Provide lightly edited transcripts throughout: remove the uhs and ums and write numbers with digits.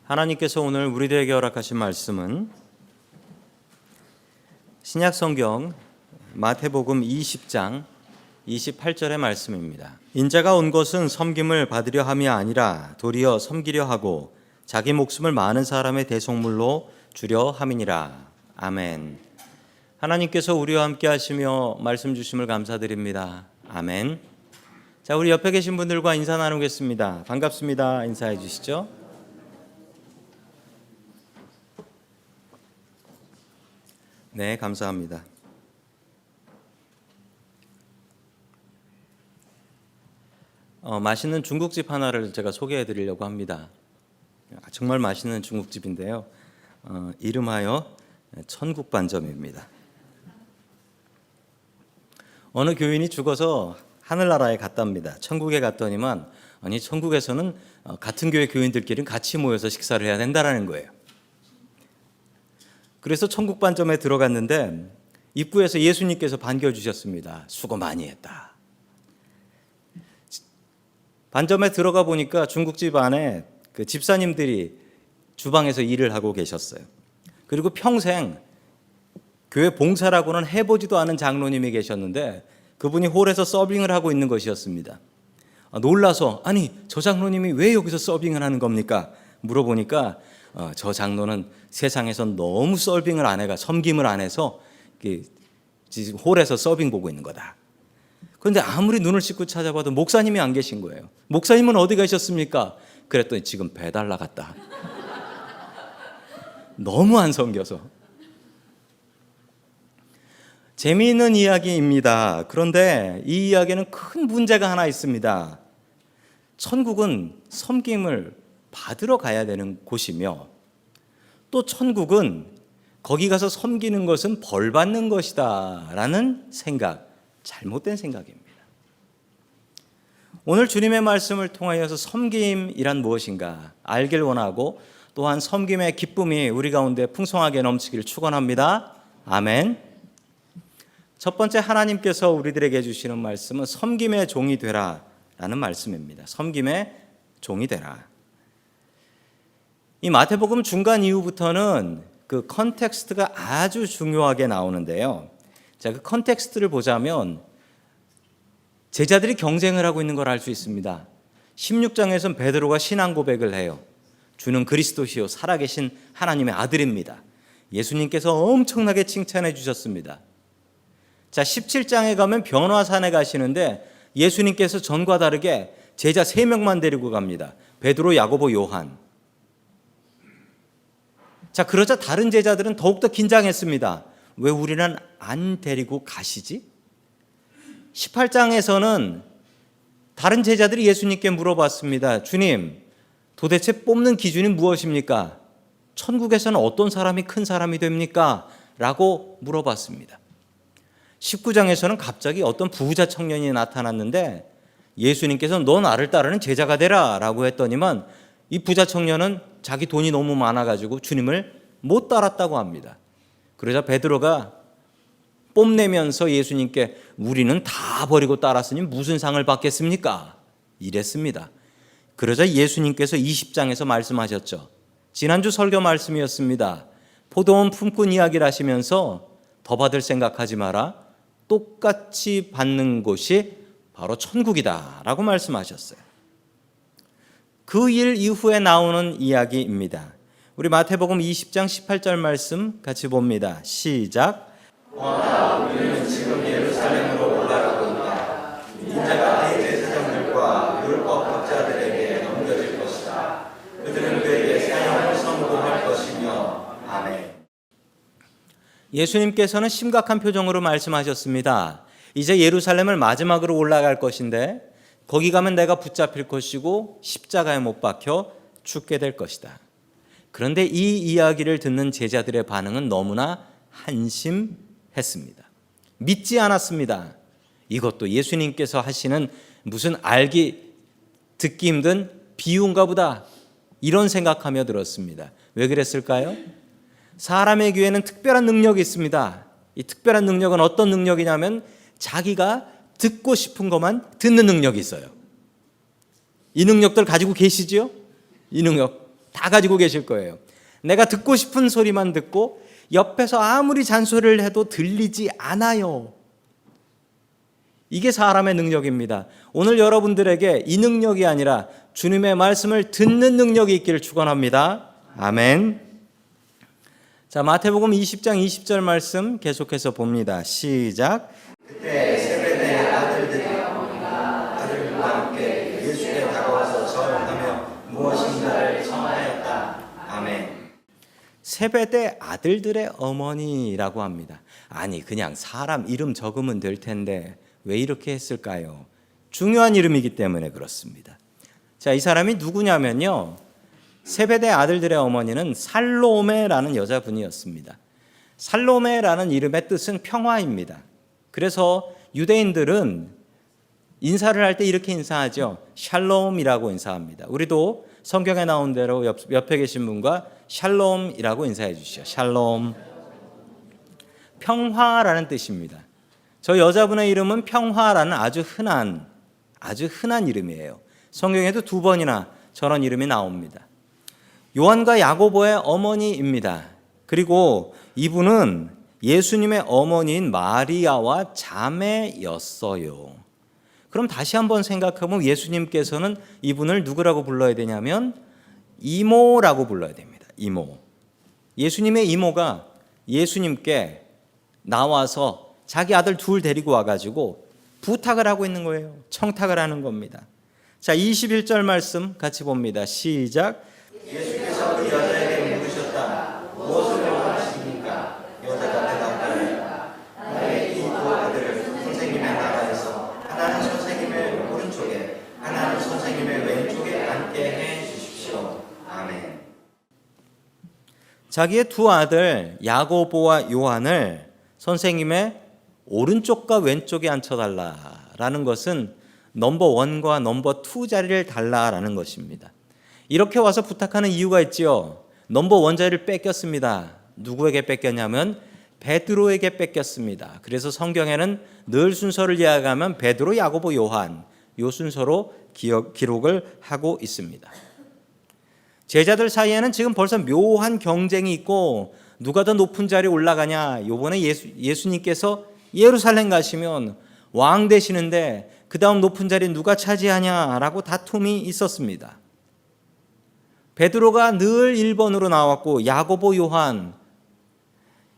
하나님께서 오늘 우리들에게 허락하신 말씀은 신약성경 마태복음 20장 28절의 말씀입니다. 인자가 온 것은 섬김을 받으려 함이 아니라 도리어 섬기려 하고 자기 목숨을 많은 사람의 대속물로 주려 함이니라. 아멘. 하나님께서 우리와 함께 하시며 말씀 주심을 감사드립니다. 아멘. 자, 우리 옆에 계신 분들과 인사 나누겠습니다. 반갑습니다. 인사해 주시죠. 네, 감사합니다. 맛있는 중국집 하나를 제가 소개해 드리려고 합니다. 정말 맛있는 중국집인데요. 이름하여 천국반점입니다. 어느 교인이 죽어서 하늘나라에 갔답니다. 천국에 갔더니만 아니 천국에서는 같은 교회 교인들끼리 같이 모여서 식사를 해야 된다라는 거예요. 그래서 천국반점에 들어갔는데 입구에서 예수님께서 반겨주셨습니다. 수고 많이 했다. 반점에 들어가 보니까 중국집 안에 그 집사님들이 주방에서 일을 하고 계셨어요. 그리고 평생 교회 봉사라고는 해보지도 않은 장로님이 계셨는데 그분이 홀에서 서빙을 하고 있는 것이었습니다. 놀라서 아니 저 장로님이 왜 여기서 서빙을 하는 겁니까? 물어보니까 저 장로는 세상에서 너무 서빙을 안 해가 섬김을 안 해서 홀에서 서빙 보고 있는 거다. 그런데 아무리 눈을 씻고 찾아봐도 목사님이 안 계신 거예요. 목사님은 어디 가셨습니까? 그랬더니 지금 배달 나갔다. 너무 안 섬겨서. 재미있는 이야기입니다. 그런데 이 이야기는 큰 문제가 하나 있습니다. 천국은 섬김을 받으러 가야 되는 곳이며 또 천국은 거기 가서 섬기는 것은 벌 받는 것이다 라는 생각, 잘못된 생각입니다. 오늘 주님의 말씀을 통하여서 섬김이란 무엇인가 알길 원하고 또한 섬김의 기쁨이 우리 가운데 풍성하게 넘치기를 축원합니다. 아멘. 첫 번째 하나님께서 우리들에게 주시는 말씀은 섬김의 종이 되라 라는 말씀입니다. 섬김의 종이 되라. 이 마태복음 중간 이후부터는 그 컨텍스트가 아주 중요하게 나오는데요. 자, 그 컨텍스트를 보자면 제자들이 경쟁을 하고 있는 걸 알 수 있습니다. 16장에서는 베드로가 신앙 고백을 해요. 주는 그리스도시요 살아계신 하나님의 아들입니다. 예수님께서 엄청나게 칭찬해 주셨습니다. 자, 17장에 가면 변화산에 가시는데 예수님께서 전과 다르게 제자 3명만 데리고 갑니다. 베드로, 야고보, 요한. 자, 그러자 다른 제자들은 더욱더 긴장했습니다. 왜 우리는 안 데리고 가시지? 18장에서는 다른 제자들이 예수님께 물어봤습니다. 주님, 도대체 뽑는 기준이 무엇입니까? 천국에서는 어떤 사람이 큰 사람이 됩니까? 라고 물어봤습니다. 19장에서는 갑자기 어떤 부자 청년이 나타났는데 예수님께서 너 나를 따르는 제자가 되라 라고 했더니만 이 부자 청년은 자기 돈이 너무 많아가지고 주님을 못 따랐다고 합니다. 그러자 베드로가 뽐내면서 예수님께 우리는 다 버리고 따랐으니 무슨 상을 받겠습니까? 이랬습니다. 그러자 예수님께서 20장에서 말씀하셨죠. 지난주 설교 말씀이었습니다. 포도원 품꾼 이야기를 하시면서 더 받을 생각하지 마라. 똑같이 받는 곳이 바로 천국이다 라고 말씀하셨어요. 그 일 이후에 나오는 이야기입니다. 우리 마태복음 20장 18절 말씀 같이 봅니다. 시작. 우리는 지금 예루살렘으로 올라가고 있다. 인자가 대제사장들과 율법 학자들에게 넘겨질 것이다. 그들은 그에게 사형을 선고할 것이며. 아멘. 예수님께서는 심각한 표정으로 말씀하셨습니다. 이제 예루살렘을 마지막으로 올라갈 것인데 거기 가면 내가 붙잡힐 것이고 십자가에 못 박혀 죽게 될 것이다. 그런데 이 이야기를 듣는 제자들의 반응은 너무나 한심했습니다. 믿지 않았습니다. 이것도 예수님께서 하시는 무슨 알기 듣기 힘든 비유인가 보다 이런 생각하며 들었습니다. 왜 그랬을까요? 사람의 귀에는 특별한 능력이 있습니다. 이 특별한 능력은 어떤 능력이냐면 자기가 듣고 싶은 것만 듣는 능력이 있어요. 이 능력들 가지고 계시죠? 이 능력 다 가지고 계실 거예요. 내가 듣고 싶은 소리만 듣고 옆에서 아무리 잔소리를 해도 들리지 않아요. 이게 사람의 능력입니다. 오늘 여러분들에게 이 능력이 아니라 주님의 말씀을 듣는 능력이 있기를 축원합니다. 아멘. 자, 마태복음 20장 20절 말씀 계속해서 봅니다. 시작. 그때 세베대의 아들들이 아들과 함께 예수께 다가와서 절하며 무엇인가를 청하였다. 아멘. 세베대 아들들의 어머니라고 합니다. 아니, 그냥 사람 이름 적으면 될 텐데 왜 이렇게 했을까요? 중요한 이름이기 때문에 그렇습니다. 자, 이 사람이 누구냐면요, 세베대 아들들의 어머니는 살로메라는 여자분이었습니다. 살로메라는 이름의 뜻은 평화입니다. 그래서 유대인들은 인사를 할 때 이렇게 인사하죠. 샬롬이라고 인사합니다. 우리도 성경에 나온 대로 옆에 계신 분과 샬롬이라고 인사해 주시죠. 샬롬. 평화라는 뜻입니다. 저 여자분의 이름은 평화라는 아주 흔한 이름이에요. 성경에도 2번이나 저런 이름이 나옵니다. 요한과 야고보의 어머니입니다. 그리고 이분은 예수님의 어머니인 마리아와 자매였어요. 그럼 다시 한번 생각하면 예수님께서는 이분을 누구라고 불러야 되냐면 이모라고 불러야 됩니다. 이모. 예수님의 이모가 예수님께 나와서 자기 아들 둘 데리고 와가지고 부탁을 하고 있는 거예요. 청탁을 하는 겁니다. 자, 21절 말씀 같이 봅니다. 시작. 예수께서 그 여자에게 물으셨다. 무엇을 원하십니까? 여자가 대답하되 나의 이 두 아들을 선생님의 나라에서 하나는 선생님의 오른쪽에 하나는 선생님의 왼쪽에 앉게 해 주십시오. 아멘. 자기의 두 아들 야고보와 요한을 선생님의 오른쪽과 왼쪽에 앉혀달라라는 것은 넘버 1과 넘버 2 자리를 달라라는 것입니다. 이렇게 와서 부탁하는 이유가 있지요. 넘버 1 자리를 뺏겼습니다. 누구에게 뺏겼냐면 베드로에게 뺏겼습니다. 그래서 성경에는 늘 순서를 이야기하면 베드로, 야고보, 요한 이 순서로 기록을 하고 있습니다. 제자들 사이에는 지금 벌써 묘한 경쟁이 있고 누가 더 높은 자리에 올라가냐. 이번에 예수님께서 예루살렘 가시면 왕 되시는데 그 다음 높은 자리 누가 차지하냐라고 다툼이 있었습니다. 베드로가 늘 1번으로 나왔고 야고보, 요한,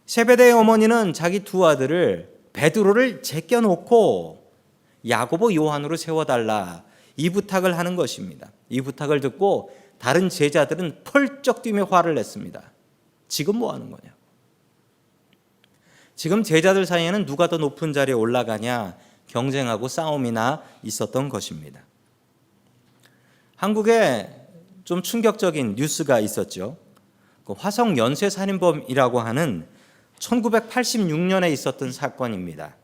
세베대의 어머니는 자기 두 아들을 베드로를 제껴놓고 야고보, 요한으로 세워달라 이 부탁을 하는 것입니다. 이 부탁을 듣고 다른 제자들은 펄쩍 뛰며 화를 냈습니다. 지금 뭐 하는 거냐? 지금 제자들 사이에는 누가 더 높은 자리에 올라가냐 경쟁하고 싸움이나 있었던 것입니다. 한국에 좀 충격적인 뉴스가 있었죠. 그 화성 연쇄살인범이라고 하는 1986년에 있었던 사건입니다.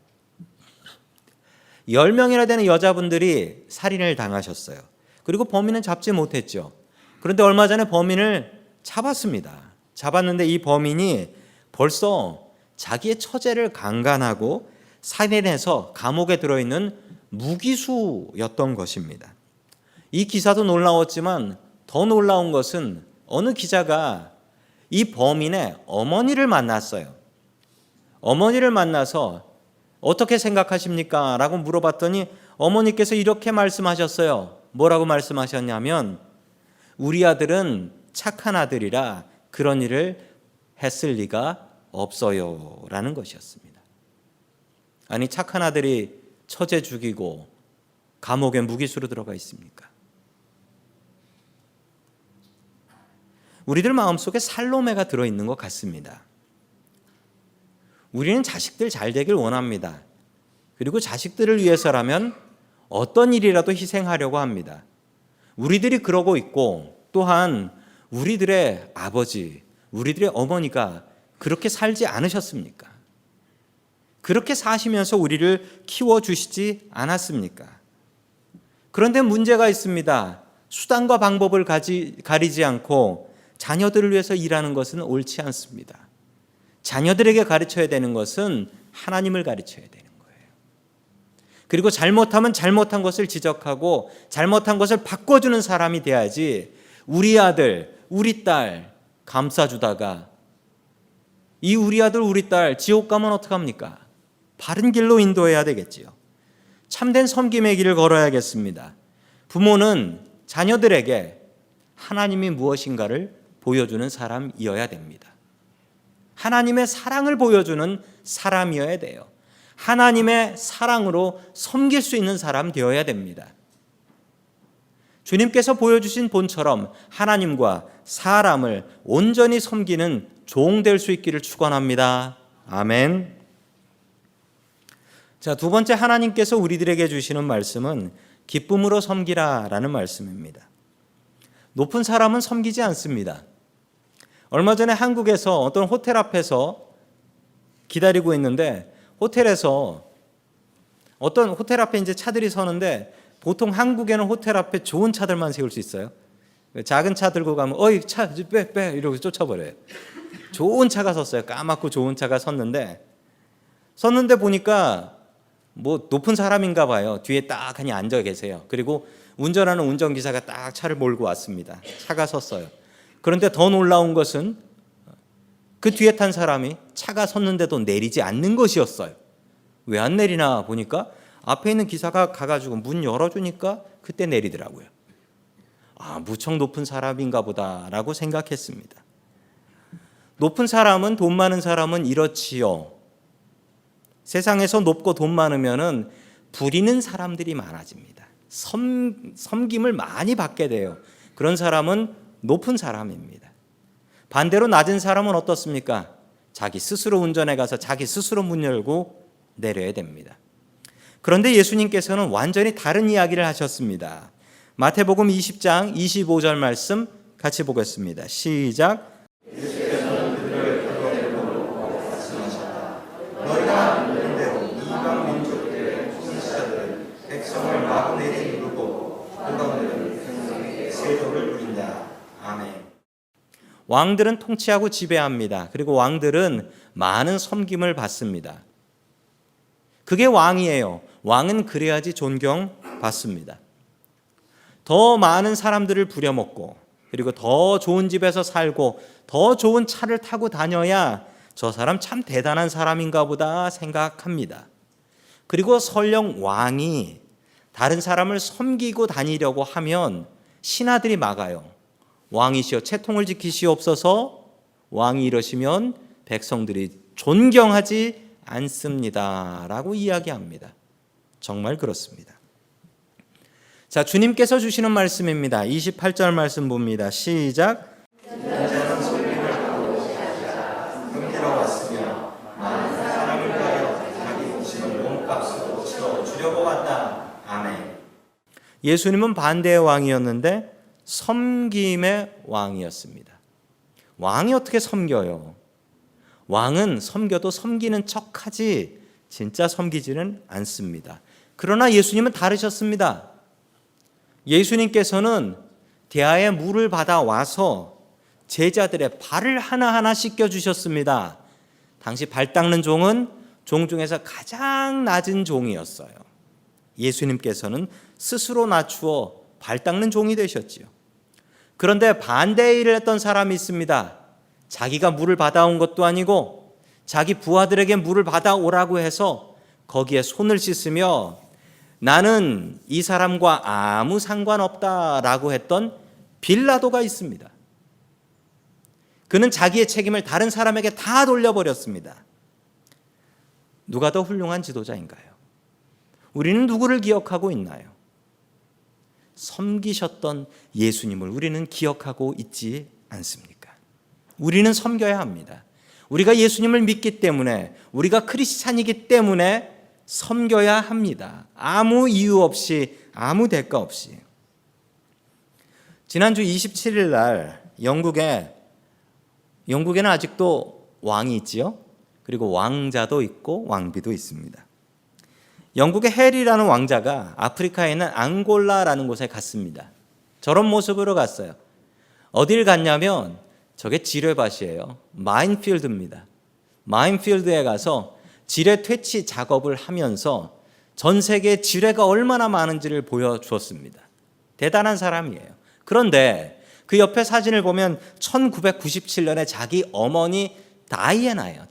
10명이나 되는 여자분들이 살인을 당하셨어요. 그리고 범인은 잡지 못했죠. 그런데 얼마 전에 범인을 잡았습니다. 잡았는데 이 범인이 벌써 자기의 처제를 강간하고 살인해서 감옥에 들어있는 무기수였던 것입니다. 이 기사도 놀라웠지만 더 놀라운 것은 어느 기자가 이 범인의 어머니를 만났어요. 어머니를 만나서 어떻게 생각하십니까? 라고 물어봤더니 어머니께서 이렇게 말씀하셨어요. 뭐라고 말씀하셨냐면 우리 아들은 착한 아들이라 그런 일을 했을 리가 없어요 라는 것이었습니다. 아니, 착한 아들이 처제 죽이고 감옥에 무기수로 들어가 있습니까? 우리들 마음속에 살로메가 들어있는 것 같습니다. 우리는 자식들 잘 되길 원합니다. 그리고 자식들을 위해서라면 어떤 일이라도 희생하려고 합니다. 우리들이 그러고 있고 또한 우리들의 아버지, 우리들의 어머니가 그렇게 살지 않으셨습니까? 그렇게 사시면서 우리를 키워주시지 않았습니까? 그런데 문제가 있습니다. 수단과 방법을 가리지 않고 자녀들을 위해서 일하는 것은 옳지 않습니다. 자녀들에게 가르쳐야 되는 것은 하나님을 가르쳐야 되는 거예요. 그리고 잘못하면 잘못한 것을 지적하고 잘못한 것을 바꿔주는 사람이 돼야지 우리 아들, 우리 딸 감싸주다가 이 우리 아들 우리 딸 지옥 가면 어떡합니까? 바른 길로 인도해야 되겠지요. 참된 섬김의 길을 걸어야겠습니다. 부모는 자녀들에게 하나님이 무엇인가를 보여주는 사람이어야 됩니다. 하나님의 사랑을 보여주는 사람이어야 돼요. 하나님의 사랑으로 섬길 수 있는 사람 되어야 됩니다. 주님께서 보여주신 본처럼 하나님과 사람을 온전히 섬기는 종 될 수 있기를 축원합니다. 아멘. 자, 두 번째 하나님께서 우리들에게 주시는 말씀은 기쁨으로 섬기라라는 말씀입니다. 높은 사람은 섬기지 않습니다. 얼마 전에 한국에서 어떤 호텔 앞에서 기다리고 있는데 호텔에서 어떤 호텔 앞에 이제 차들이 서는데 보통 한국에는 호텔 앞에 좋은 차들만 세울 수 있어요. 작은 차 들고 가면 어이 차 빼 이러고 쫓아버려요. 좋은 차가 섰어요. 까맣고 좋은 차가 섰는데 보니까 뭐 높은 사람인가 봐요. 뒤에 딱 하니 앉아 계세요. 그리고 운전하는 운전기사가 딱 차를 몰고 왔습니다. 차가 섰어요. 그런데 더 놀라운 것은 그 뒤에 탄 사람이 차가 섰는데도 내리지 않는 것이었어요. 왜 안 내리나 보니까 앞에 있는 기사가 가가지고 문 열어주니까 그때 내리더라고요. 아, 무척 높은 사람인가 보다라고 생각했습니다. 높은 사람은, 돈 많은 사람은 이렇지요. 세상에서 높고 돈 많으면은 부리는 사람들이 많아집니다. 섬김을 많이 받게 돼요. 그런 사람은 높은 사람입니다. 반대로 낮은 사람은 어떻습니까? 자기 스스로 운전해 가서 자기 스스로 문 열고 내려야 됩니다. 그런데 예수님께서는 완전히 다른 이야기를 하셨습니다. 마태복음 20장 25절 말씀 같이 보겠습니다. 시작. 너희가 믿는 대로 이방 민족들의 통치자들은 백성을 마구내리 누르고 국왕들은 백성에게 세조를 부린다. 아멘. 왕들은 통치하고 지배합니다. 그리고 왕들은 많은 섬김을 받습니다. 그게 왕이에요. 왕은 그래야지 존경받습니다. 더 많은 사람들을 부려먹고 그리고 더 좋은 집에서 살고 더 좋은 차를 타고 다녀야 저 사람 참 대단한 사람인가 보다 생각합니다. 그리고 설령 왕이 다른 사람을 섬기고 다니려고 하면 신하들이 막아요. 왕이시여 채통을 지키시옵소서. 왕이 이러시면 백성들이 존경하지 않습니다 라고 이야기합니다. 정말 그렇습니다. 자, 주님께서 주시는 말씀입니다. 28절 말씀 봅니다. 시작. 인자는 섬김을 하고 섬기러 왔으며 많은 사람을 위하여 자기 목숨을 몸값으로 치러 주려고 왔다. 아멘. 예수님은 반대의 왕이었는데 섬김의 왕이었습니다. 왕이 어떻게 섬겨요? 왕은 섬겨도 섬기는 척하지 진짜 섬기지는 않습니다. 그러나 예수님은 다르셨습니다. 예수님께서는 대하에 물을 받아와서 제자들의 발을 하나하나 씻겨주셨습니다. 당시 발 닦는 종은 종 중에서 가장 낮은 종이었어요. 예수님께서는 스스로 낮추어 발 닦는 종이 되셨지요. 그런데 반대의 일을 했던 사람이 있습니다. 자기가 물을 받아온 것도 아니고 자기 부하들에게 물을 받아오라고 해서 거기에 손을 씻으며 나는 이 사람과 아무 상관없다라고 했던 빌라도가 있습니다. 그는 자기의 책임을 다른 사람에게 다 돌려버렸습니다. 누가 더 훌륭한 지도자인가요? 우리는 누구를 기억하고 있나요? 섬기셨던 예수님을 우리는 기억하고 있지 않습니까? 우리는 섬겨야 합니다. 우리가 예수님을 믿기 때문에, 우리가 크리스찬이기 때문에 섬겨야 합니다. 아무 이유 없이, 아무 대가 없이. 지난주 27일 날 영국에는 아직도 왕이 있지요. 그리고 왕자도 있고 왕비도 있습니다. 영국의 해리라는 왕자가 아프리카에 있는 앙골라라는 곳에 갔습니다. 저런 모습으로 갔어요. 어딜 갔냐면 저게 지뢰밭이에요. 마인필드입니다. 마인필드에 가서 지뢰 퇴치 작업을 하면서 전 세계에 지뢰가 얼마나 많은지를 보여주었습니다. 대단한 사람이에요. 그런데 그 옆에 사진을 보면 1997년에 자기 어머니 다이애나예요.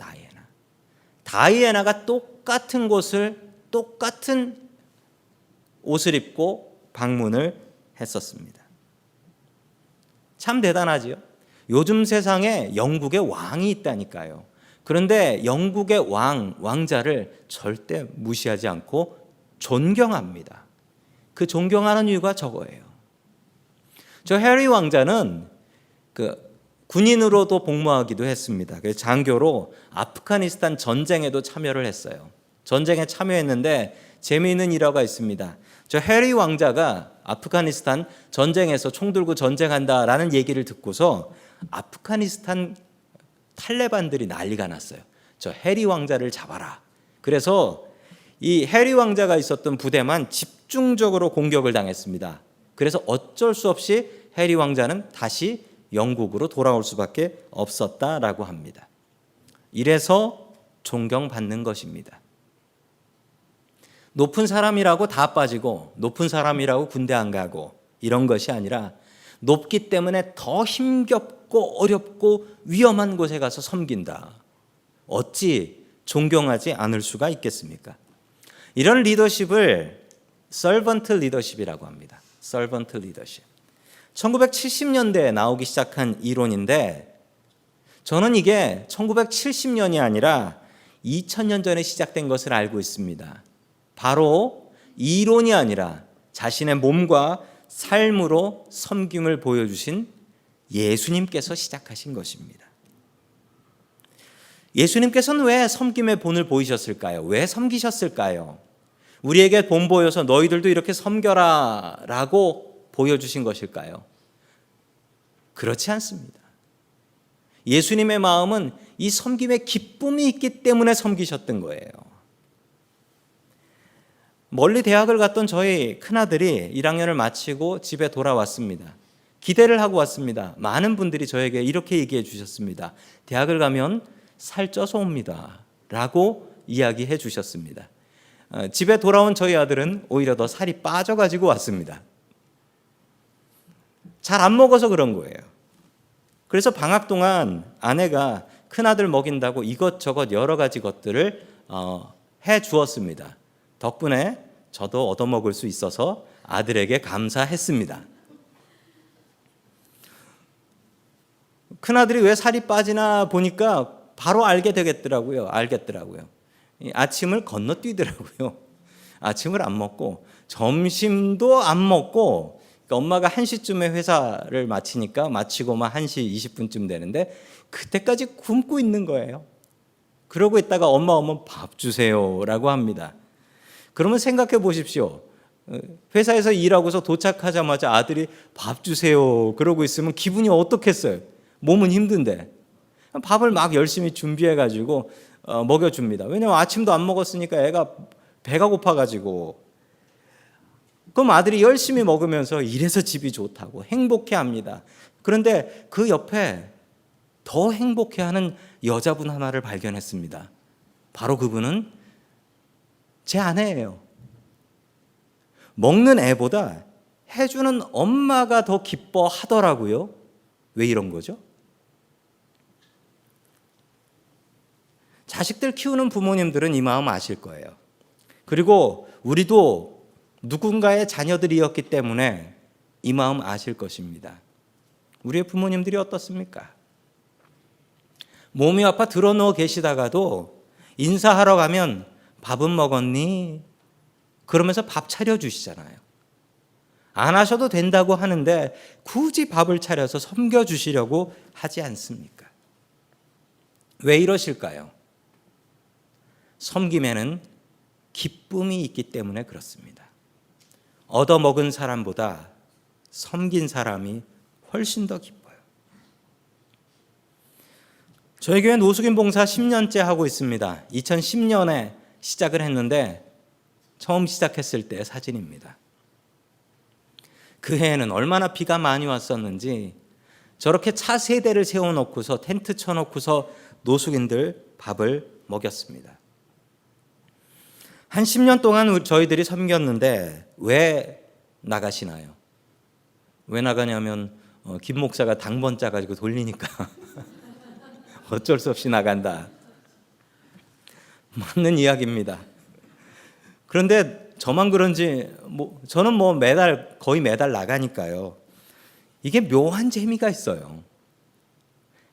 다이애나가 똑같은 옷을 입고 방문을 했었습니다. 참 대단하지요. 요즘 세상에 영국의 왕이 있다니까요. 그런데 영국의 왕자를 절대 무시하지 않고 존경합니다. 그 존경하는 이유가 저거예요. 저 해리 왕자는 군인으로도 복무하기도 했습니다. 그래서 장교로 아프가니스탄 전쟁에도 참여를 했어요. 전쟁에 참여했는데 재미있는 일화가 있습니다. 저 해리 왕자가 아프가니스탄 전쟁에서 총 들고 전쟁한다라는 얘기를 듣고서 아프가니스탄 탈레반들이 난리가 났어요. 저 해리 왕자를 잡아라. 그래서 이 해리 왕자가 있었던 부대만 집중적으로 공격을 당했습니다. 그래서 어쩔 수 없이 해리 왕자는 다시 영국으로 돌아올 수밖에 없었다라고 합니다. 이래서 존경받는 것입니다. 높은 사람이라고 다 빠지고 높은 사람이라고 군대 안 가고 이런 것이 아니라 높기 때문에 더 힘겹고 어렵고 위험한 곳에 가서 섬긴다. 어찌 존경하지 않을 수가 있겠습니까? 이런 리더십을 서번트 리더십이라고 합니다. 서번트 리더십. 1970년대에 나오기 시작한 이론인데 저는 이게 1970년이 아니라 2000년 전에 시작된 것을 알고 있습니다. 바로 이론이 아니라 자신의 몸과 삶으로 섬김을 보여주신 예수님께서 시작하신 것입니다. 예수님께서는 왜 섬김의 본을 보이셨을까요? 왜 섬기셨을까요? 우리에게 본 보여서 너희들도 이렇게 섬겨라 라고 보여주신 것일까요? 그렇지 않습니다. 예수님의 마음은 이 섬김의 기쁨이 있기 때문에 섬기셨던 거예요. 멀리 대학을 갔던 저희 큰아들이 1학년을 마치고 집에 돌아왔습니다. 기대를 하고 왔습니다. 많은 분들이 저에게 이렇게 얘기해 주셨습니다. 대학을 가면 살쪄서 옵니다 라고 이야기해 주셨습니다. 집에 돌아온 저희 아들은 오히려 더 살이 빠져가지고 왔습니다. 잘 안 먹어서 그런 거예요. 그래서 방학 동안 아내가 큰아들 먹인다고 이것저것 여러 가지 것들을 해 주었습니다. 덕분에 저도 얻어먹을 수 있어서 아들에게 감사했습니다. 큰아들이 왜 살이 빠지나 보니까 바로 알겠더라고요. 아침을 건너뛰더라고요. 아침을 안 먹고 점심도 안 먹고 그러니까 엄마가 1시쯤에 회사를 마치고만 1시 20분쯤 되는데 그때까지 굶고 있는 거예요. 그러고 있다가 엄마 오면 밥 주세요라고 합니다. 그러면 생각해 보십시오. 회사에서 일하고서 도착하자마자 아들이 밥 주세요 그러고 있으면 기분이 어떻겠어요? 몸은 힘든데 밥을 막 열심히 준비해가지고 먹여줍니다. 왜냐하면 아침도 안 먹었으니까 애가 배가 고파가지고. 그럼 아들이 열심히 먹으면서 이래서 집이 좋다고 행복해합니다. 그런데 그 옆에 더 행복해하는 여자분 하나를 발견했습니다. 바로 그분은 제 아내예요. 먹는 애보다 해주는 엄마가 더 기뻐하더라고요. 왜 이런 거죠? 자식들 키우는 부모님들은 이 마음 아실 거예요. 그리고 우리도 누군가의 자녀들이었기 때문에 이 마음 아실 것입니다. 우리의 부모님들이 어떻습니까? 몸이 아파 드러누워 계시다가도 인사하러 가면 밥은 먹었니? 그러면서 밥 차려주시잖아요. 안 하셔도 된다고 하는데 굳이 밥을 차려서 섬겨주시려고 하지 않습니까? 왜 이러실까요? 섬김에는 기쁨이 있기 때문에 그렇습니다. 얻어먹은 사람보다 섬긴 사람이 훨씬 더 기뻐요. 저희 교회 노숙인 봉사 10년째 하고 있습니다. 2010년에 시작을 했는데 처음 시작했을 때 사진입니다. 그 해에는 얼마나 비가 많이 왔었는지 저렇게 차 3대를 세워놓고서 텐트 쳐놓고서 노숙인들 밥을 먹였습니다. 한 10년 동안 저희들이 섬겼는데 왜 나가시나요? 왜 나가냐면 김 목사가 당번 짜가지고 돌리니까 어쩔 수 없이 나간다. 맞는 이야기입니다. 그런데 저만 그런지 저는 거의 매달 나가니까요. 이게 묘한 재미가 있어요.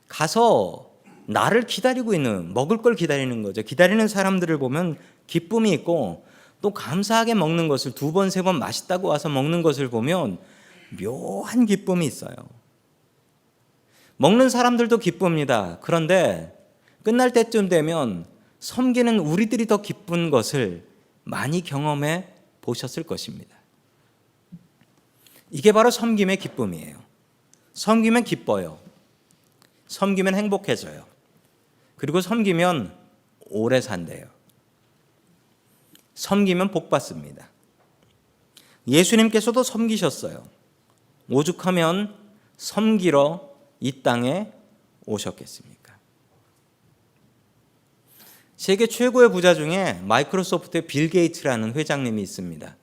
가서 나를 기다리고 있는, 먹을 걸 기다리는 거죠. 기다리는 사람들을 보면 기쁨이 있고, 또 감사하게 먹는 것을 2번, 3번 맛있다고 와서 먹는 것을 보면 묘한 기쁨이 있어요. 먹는 사람들도 기쁩니다. 그런데 끝날 때쯤 되면 섬기는 우리들이 더 기쁜 것을 많이 경험해 보셨을 것입니다. 이게 바로 섬김의 기쁨이에요. 섬기면 기뻐요. 섬기면 행복해져요. 그리고 섬기면 오래 산대요. 섬기면 복 받습니다. 예수님께서도 섬기셨어요. 오죽하면 섬기러 이 땅에 오셨겠습니까? 세계 최고의 부자 중에 마이크로소프트의 빌 게이츠라는 회장님이 있습니다.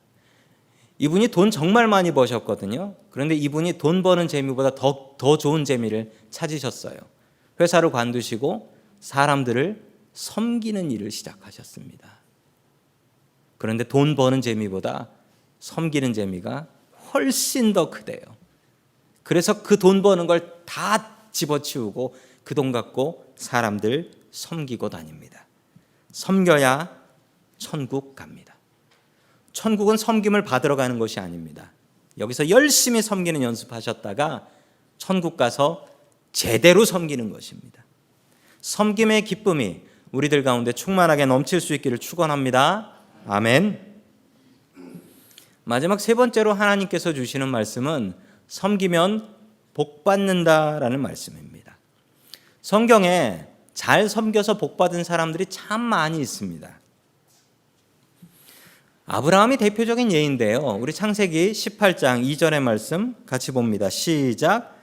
이분이 돈 정말 많이 버셨거든요. 그런데 이분이 돈 버는 재미보다 더 좋은 재미를 찾으셨어요. 회사를 관두시고 사람들을 섬기는 일을 시작하셨습니다. 그런데 돈 버는 재미보다 섬기는 재미가 훨씬 더 크대요. 그래서 그 돈 버는 걸 다 집어치우고 그 돈 갖고 사람들 섬기고 다닙니다. 섬겨야 천국 갑니다. 천국은 섬김을 받으러 가는 것이 아닙니다. 여기서 열심히 섬기는 연습하셨다가 천국 가서 제대로 섬기는 것입니다. 섬김의 기쁨이 우리들 가운데 충만하게 넘칠 수 있기를 축원합니다. 아멘. 마지막 3번째로 하나님께서 주시는 말씀은 섬기면 복 받는다라는 말씀입니다. 성경에 잘 섬겨서 복 받은 사람들이 참 많이 있습니다. 아브라함이 대표적인 예인데요. 우리 창세기 18장 2절의 말씀 같이 봅니다. 시작.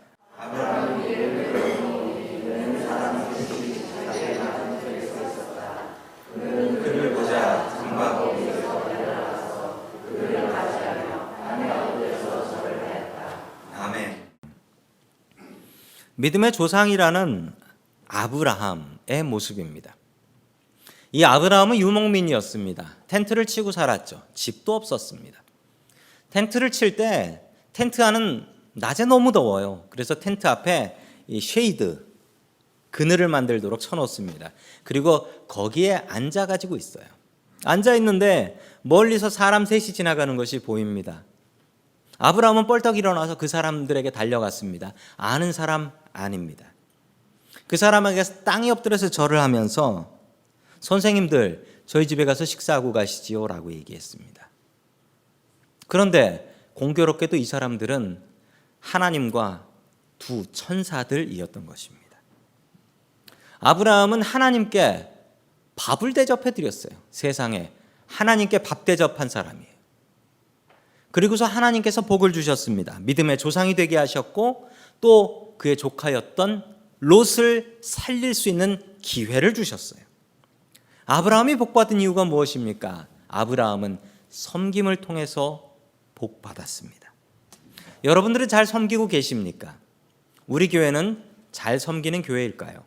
그를 보자 장막 위에서 내려가서 그를 맞이하며 밤에 엎드려서 절을 하였다. 아멘. 믿음의 조상이라는 아브라함의 모습입니다. 이 아브라함은 유목민이었습니다. 텐트를 치고 살았죠. 집도 없었습니다. 텐트를 칠 때 텐트 안은 낮에 너무 더워요. 그래서 텐트 앞에 이 쉐이드, 그늘을 만들도록 쳐놓습니다. 그리고 거기에 앉아가지고 있어요. 앉아 있는데 멀리서 사람 셋이 지나가는 것이 보입니다. 아브라함은 뻘떡 일어나서 그 사람들에게 달려갔습니다. 아는 사람 아닙니다. 그 사람에게 땅에 엎드려서 절을 하면서 선생님들 저희 집에 가서 식사하고 가시지요 라고 얘기했습니다. 그런데 공교롭게도 이 사람들은 하나님과 두 천사들이었던 것입니다. 아브라함은 하나님께 밥을 대접해 드렸어요. 세상에 하나님께 밥 대접한 사람이에요. 그리고서 하나님께서 복을 주셨습니다. 믿음의 조상이 되게 하셨고 또 그의 조카였던 롯을 살릴 수 있는 기회를 주셨어요. 아브라함이 복받은 이유가 무엇입니까? 아브라함은 섬김을 통해서 복받았습니다. 여러분들은 잘 섬기고 계십니까? 우리 교회는 잘 섬기는 교회일까요?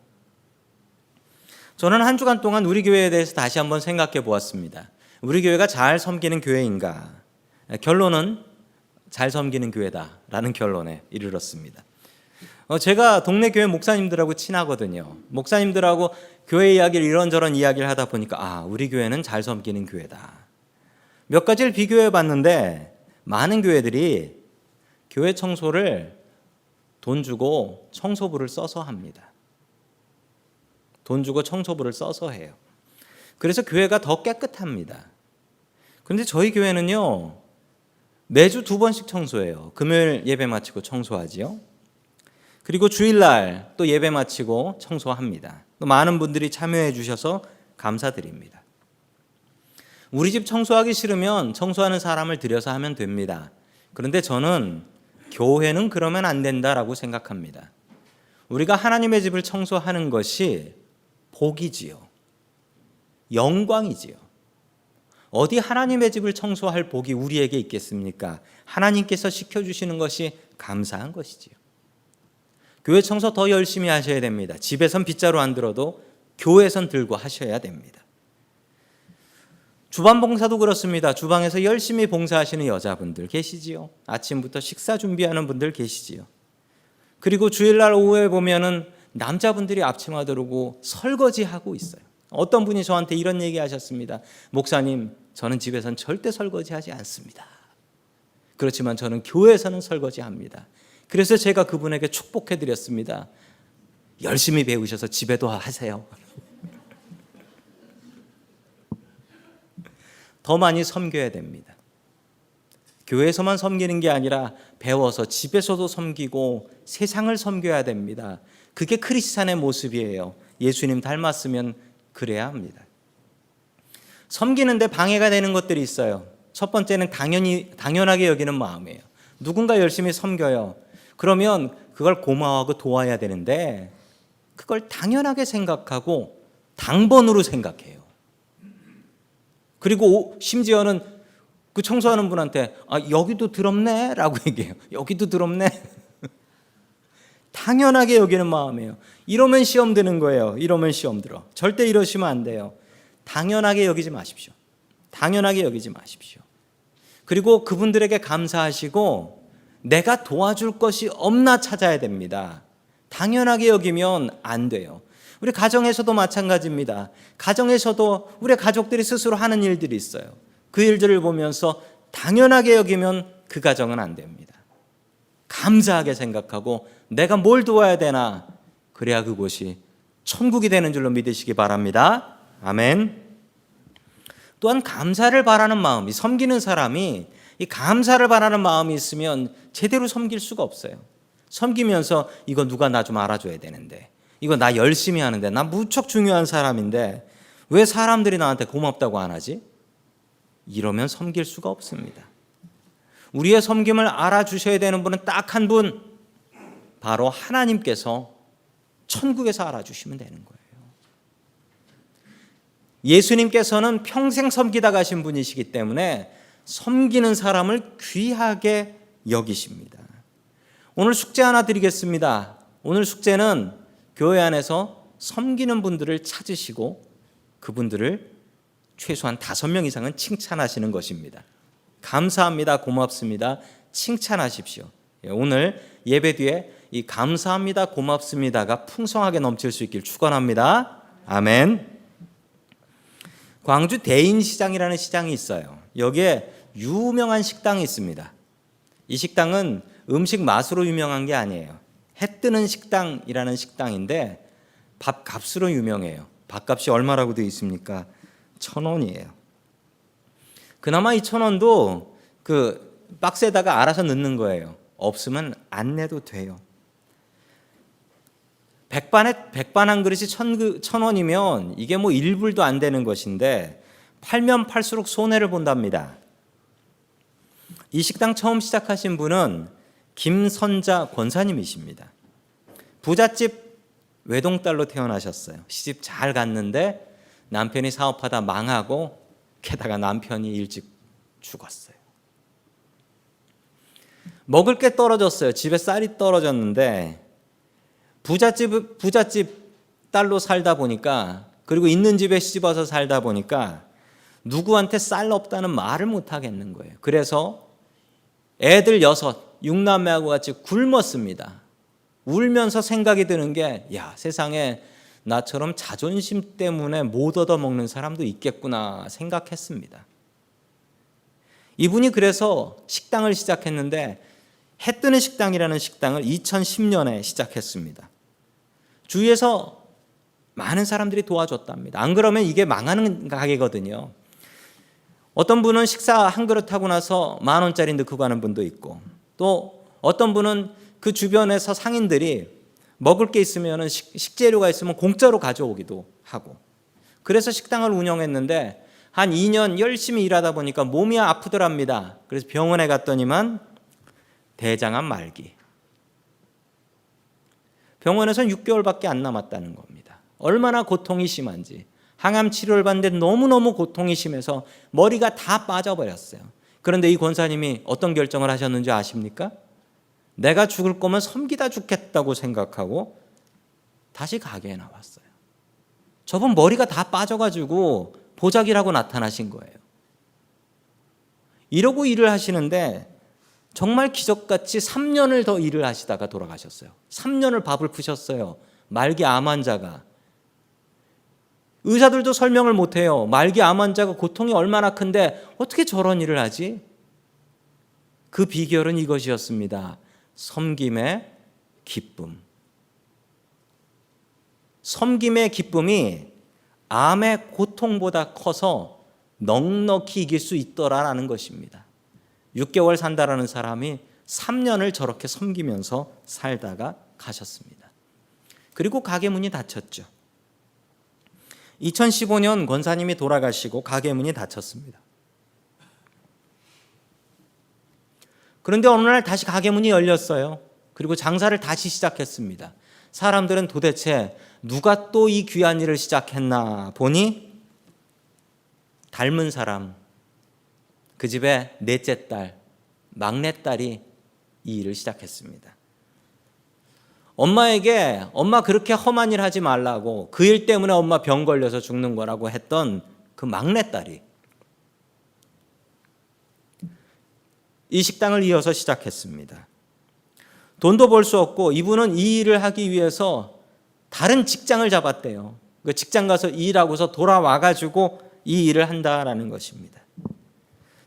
저는 한 주간 동안 우리 교회에 대해서 다시 한번 생각해 보았습니다. 우리 교회가 잘 섬기는 교회인가? 결론은 잘 섬기는 교회다라는 결론에 이르렀습니다. 제가 동네 교회 목사님들하고 친하거든요. 목사님들하고 교회 이야기를 이런저런 이야기를 하다 보니까 우리 교회는 잘 섬기는 교회다. 몇 가지를 비교해 봤는데 많은 교회들이 교회 청소를 돈 주고 청소부를 써서 합니다. 돈 주고 청소부를 써서 해요. 그래서 교회가 더 깨끗합니다. 그런데 저희 교회는요, 매주 2번씩 청소해요. 금요일 예배 마치고 청소하지요. 그리고 주일날 또 예배 마치고 청소합니다. 또 많은 분들이 참여해 주셔서 감사드립니다. 우리 집 청소하기 싫으면 청소하는 사람을 들여서 하면 됩니다. 그런데 저는 교회는 그러면 안 된다라고 생각합니다. 우리가 하나님의 집을 청소하는 것이 복이지요. 영광이지요. 어디 하나님의 집을 청소할 복이 우리에게 있겠습니까? 하나님께서 시켜주시는 것이 감사한 것이지요. 교회 청소 더 열심히 하셔야 됩니다. 집에선 빗자루 안 들어도 교회선 들고 하셔야 됩니다. 주방 봉사도 그렇습니다. 주방에서 열심히 봉사하시는 여자분들 계시지요. 아침부터 식사 준비하는 분들 계시지요. 그리고 주일날 오후에 보면은 남자분들이 앞치마 두르고 설거지하고 있어요. 어떤 분이 저한테 이런 얘기 하셨습니다. 목사님, 저는 집에선 절대 설거지하지 않습니다. 그렇지만 저는 교회에서는 설거지합니다. 그래서 제가 그분에게 축복해 드렸습니다. 열심히 배우셔서 집에도 하세요. 더 많이 섬겨야 됩니다. 교회에서만 섬기는 게 아니라 배워서 집에서도 섬기고 세상을 섬겨야 됩니다. 그게 크리스찬의 모습이에요. 예수님 닮았으면 그래야 합니다. 섬기는데 방해가 되는 것들이 있어요. 첫 번째는 당연하게 여기는 마음이에요. 누군가 열심히 섬겨요. 그러면 그걸 고마워하고 도와야 되는데 그걸 당연하게 생각하고 당번으로 생각해요. 그리고 심지어는 그 청소하는 분한테 여기도 더럽네 라고 얘기해요. 여기도 더럽네. 당연하게 여기는 마음이에요. 이러면 시험 드는 거예요. 이러면 시험 들어. 절대 이러시면 안 돼요. 당연하게 여기지 마십시오. 당연하게 여기지 마십시오. 그리고 그분들에게 감사하시고 내가 도와줄 것이 없나 찾아야 됩니다. 당연하게 여기면 안 돼요. 우리 가정에서도 마찬가지입니다. 가정에서도 우리 가족들이 스스로 하는 일들이 있어요. 그 일들을 보면서 당연하게 여기면 그 가정은 안 됩니다. 감사하게 생각하고 내가 뭘 도와야 되나, 그래야 그곳이 천국이 되는 줄로 믿으시기 바랍니다. 아멘. 또한 감사를 바라는 마음, 섬기는 사람이 이 감사를 바라는 마음이 있으면 제대로 섬길 수가 없어요. 섬기면서 이거 누가 나 좀 알아줘야 되는데, 이거 나 열심히 하는데, 나 무척 중요한 사람인데 왜 사람들이 나한테 고맙다고 안 하지? 이러면 섬길 수가 없습니다. 우리의 섬김을 알아주셔야 되는 분은 딱 한 분, 바로 하나님께서 천국에서 알아주시면 되는 거예요. 예수님께서는 평생 섬기다 가신 분이시기 때문에 섬기는 사람을 귀하게 여기십니다. 오늘 숙제 하나 드리겠습니다. 오늘 숙제는 교회 안에서 섬기는 분들을 찾으시고 그분들을 최소한 5명 이상은 칭찬하시는 것입니다. 감사합니다. 고맙습니다. 칭찬하십시오. 오늘 예배 뒤에 이 감사합니다. 고맙습니다가 풍성하게 넘칠 수 있길 축원합니다. 아멘. 광주 대인시장이라는 시장이 있어요. 여기에 유명한 식당이 있습니다. 이 식당은 음식 맛으로 유명한 게 아니에요. 해 뜨는 식당이라는 식당인데 밥값으로 유명해요. 밥값이 얼마라고 되어 있습니까? 1,000원이에요. 그나마 이 1,000원도 그 박스에다가 알아서 넣는 거예요. 없으면 안 내도 돼요. 백반 한 그릇이 1,000원이면 이게 뭐 1불도 안 되는 것인데 팔면 팔수록 손해를 본답니다. 이 식당 처음 시작하신 분은 김선자 권사님이십니다. 부잣집 외동딸로 태어나셨어요. 시집 잘 갔는데 남편이 사업하다 망하고 게다가 남편이 일찍 죽었어요. 먹을 게 떨어졌어요. 집에 쌀이 떨어졌는데 부잣집 딸로 살다 보니까, 그리고 있는 집에 시집와서 살다 보니까 누구한테 쌀 없다는 말을 못 하겠는 거예요. 그래서 애들 6, 6남매하고 같이 굶었습니다. 울면서 생각이 드는 게, 야, 세상에 나처럼 자존심 때문에 못 얻어먹는 사람도 있겠구나 생각했습니다. 이분이 그래서 식당을 시작했는데 해 뜨는 식당이라는 식당을 2010년에 시작했습니다. 주위에서 많은 사람들이 도와줬답니다. 안 그러면 이게 망하는 가게거든요. 어떤 분은 식사 한 그릇 하고 나서 10,000원짜리 넣고 가는 분도 있고, 또 어떤 분은 그 주변에서 상인들이 먹을 게 있으면 식재료가 있으면 공짜로 가져오기도 하고, 그래서 식당을 운영했는데 한 2년 열심히 일하다 보니까 몸이 아프더랍니다. 그래서 병원에 갔더니만 대장암 말기. 병원에서는 6개월밖에 안 남았다는 겁니다. 얼마나 고통이 심한지. 항암 치료를 받는데 너무너무 고통이 심해서 머리가 다 빠져버렸어요. 그런데 이 권사님이 어떤 결정을 하셨는지 아십니까? 내가 죽을 거면 섬기다 죽겠다고 생각하고 다시 가게에 나왔어요. 저분 머리가 다 빠져가지고 보자기라고 나타나신 거예요. 이러고 일을 하시는데 정말 기적같이 3년을 더 일을 하시다가 돌아가셨어요. 3년을 밥을 푸셨어요. 말기 암 환자가. 의사들도 설명을 못해요. 말기 암 환자가 고통이 얼마나 큰데 어떻게 저런 일을 하지? 그 비결은 이것이었습니다. 섬김의 기쁨. 섬김의 기쁨이 암의 고통보다 커서 넉넉히 이길 수 있더라라는 것입니다. 6개월 산다라는 사람이 3년을 저렇게 섬기면서 살다가 가셨습니다. 그리고 가게 문이 닫혔죠. 2015년 권사님이 돌아가시고 가게 문이 닫혔습니다. 그런데 어느 날 다시 가게 문이 열렸어요. 그리고 장사를 다시 시작했습니다. 사람들은 도대체 누가 또 이 귀한 일을 시작했나 보니 닮은 사람, 그 집의 넷째 딸, 막내딸이 이 일을 시작했습니다. 엄마에게 엄마 그렇게 험한 일 하지 말라고, 그 일 때문에 엄마 병 걸려서 죽는 거라고 했던 그 막내딸이 이 식당을 이어서 시작했습니다. 돈도 벌 수 없고 이분은 이 일을 하기 위해서 다른 직장을 잡았대요. 그 직장 가서 일하고서 돌아와가지고 이 일을 한다라는 것입니다.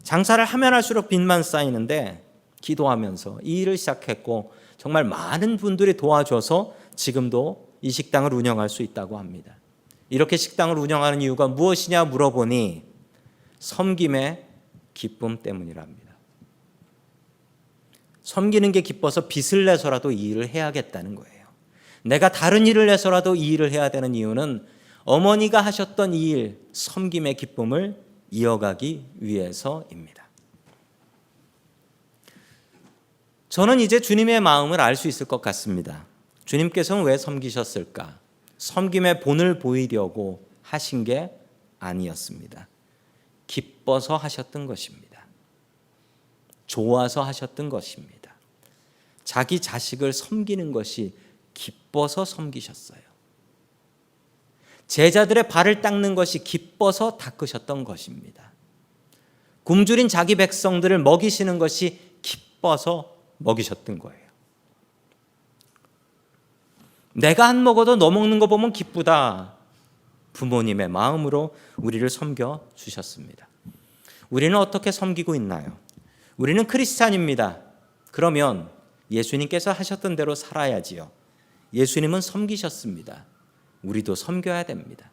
장사를 하면 할수록 빚만 쌓이는데 기도하면서 이 일을 시작했고 정말 많은 분들이 도와줘서 지금도 이 식당을 운영할 수 있다고 합니다. 이렇게 식당을 운영하는 이유가 무엇이냐 물어보니 섬김의 기쁨 때문이랍니다. 섬기는 게 기뻐서 빚을 내서라도 이 일을 해야겠다는 거예요. 내가 다른 일을 내서라도 이 일을 해야 되는 이유는 어머니가 하셨던 이 일, 섬김의 기쁨을 이어가기 위해서입니다. 저는 이제 주님의 마음을 알 수 있을 것 같습니다. 주님께서는 왜 섬기셨을까? 섬김의 본을 보이려고 하신 게 아니었습니다. 기뻐서 하셨던 것입니다. 좋아서 하셨던 것입니다. 자기 자식을 섬기는 것이 기뻐서 섬기셨어요. 제자들의 발을 닦는 것이 기뻐서 닦으셨던 것입니다. 굶주린 자기 백성들을 먹이시는 것이 기뻐서 먹이셨던 거예요. 내가 안 먹어도 너 먹는 거 보면 기쁘다. 부모님의 마음으로 우리를 섬겨 주셨습니다. 우리는 어떻게 섬기고 있나요? 우리는 크리스찬입니다. 그러면 예수님께서 하셨던 대로 살아야지요. 예수님은 섬기셨습니다. 우리도 섬겨야 됩니다.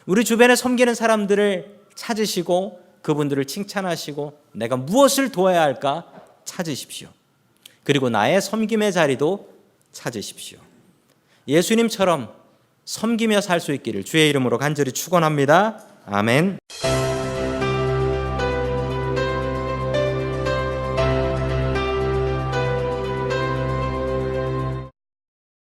우리 주변에 섬기는 사람들을 찾으시고 그분들을 칭찬하시고 내가 무엇을 도와야 할까 찾으십시오. 그리고 나의 섬김의 자리도 찾으십시오. 예수님처럼 섬기며 살 수 있기를 주의 이름으로 간절히 축원합니다. 아멘.